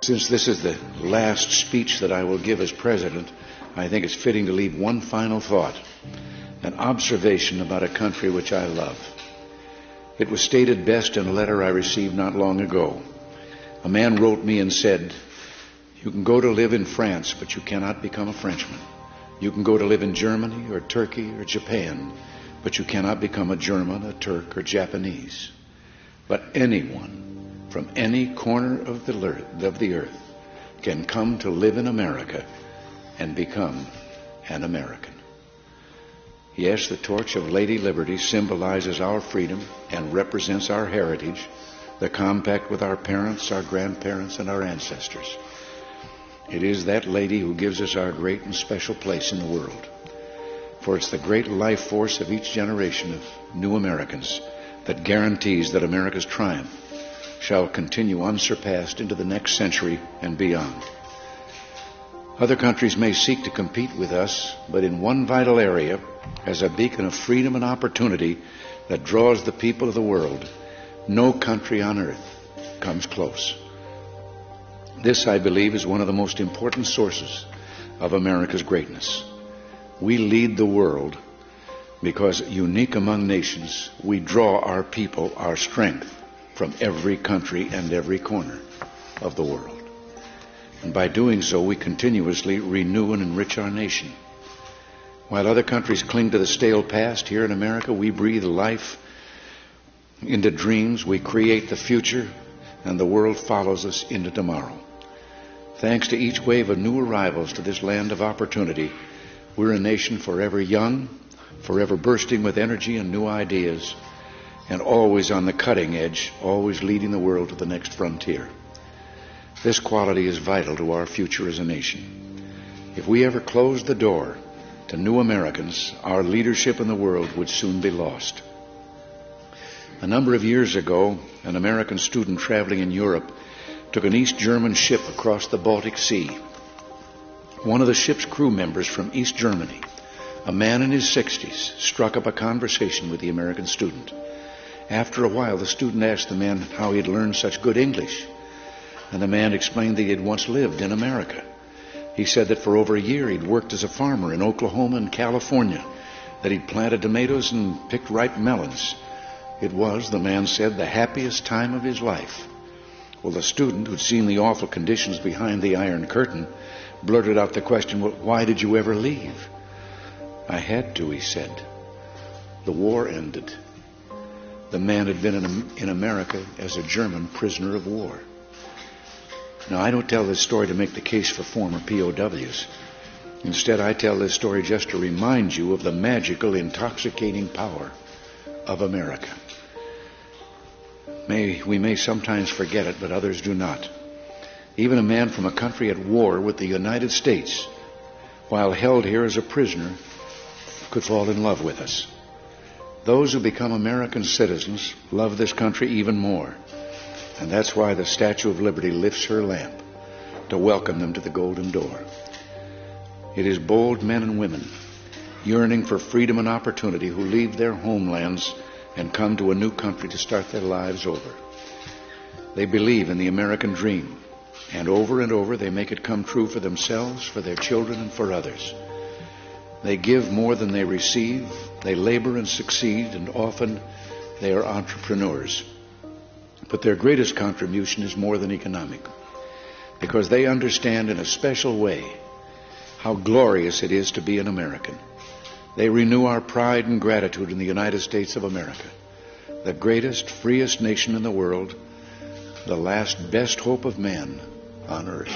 Since this is the last speech that I will give as president, I think it's fitting to leave one final thought, an observation about a country which I love. It was stated best in a letter I received not long ago. A man wrote me and said, "You can go to live in France, but you cannot become a Frenchman. You can go to live in Germany or Turkey or Japan, but you cannot become a German, a Turk, or Japanese. But anyone from any corner of the earth can come to live in America and become an American." Yes, the torch of Lady Liberty symbolizes our freedom and represents our heritage, the compact with our parents, our grandparents, and our ancestors. It is that lady who gives us our great and special place in the world. For it's the great life force of each generation of new Americans that guarantees that America's triumph shall continue unsurpassed into the next century and beyond. Other countries may seek to compete with us, but in one vital area, as a beacon of freedom and opportunity that draws the people of the world, no country on earth comes close. This, I believe, is one of the most important sources of America's greatness. We lead the world because, unique among nations, we draw our people, our strength, from every country and every corner of the world. And by doing so, we continuously renew and enrich our nation. While other countries cling to the stale past, here in America, we breathe life into dreams, we create the future, and the world follows us into tomorrow. Thanks to each wave of new arrivals to this land of opportunity, we're a nation forever young, forever bursting with energy and new ideas, and always on the cutting edge, always leading the world to the next frontier. This quality is vital to our future as a nation. If we ever closed the door to new Americans, our leadership in the world would soon be lost. A number of years ago, an American student traveling in Europe took an East German ship across the Baltic Sea. One of the ship's crew members from East Germany, a man in his 60s, struck up a conversation with the American student. After a while, the student asked the man how he had learned such good English, and the man explained that he had once lived in America. He said that for over a year he'd worked as a farmer in Oklahoma and California, that he'd planted tomatoes and picked ripe melons. It was, the man said, the happiest time of his life. Well, the student, who'd seen the awful conditions behind the Iron Curtain, blurted out the question, "Well, why did you ever leave?" "I had to," he said. "The war ended." The man had been in America as a German prisoner of war. Now, I don't tell this story to make the case for former POWs. Instead, I tell this story just to remind you of the magical, intoxicating power of America. We may sometimes forget it, but others do not. Even a man from a country at war with the United States, while held here as a prisoner, could fall in love with us. Those who become American citizens love this country even more. And that's why the Statue of Liberty lifts her lamp to welcome them to the Golden Door. It is bold men and women yearning for freedom and opportunity who leave their homelands and come to a new country to start their lives over. They believe in the American dream, and over they make it come true for themselves, for their children, and for others. They give more than they receive, they labor and succeed, and often they are entrepreneurs. But their greatest contribution is more than economic, because they understand in a special way how glorious it is to be an American. They renew our pride and gratitude in the United States of America, the greatest, freest nation in the world, the last best hope of man on earth.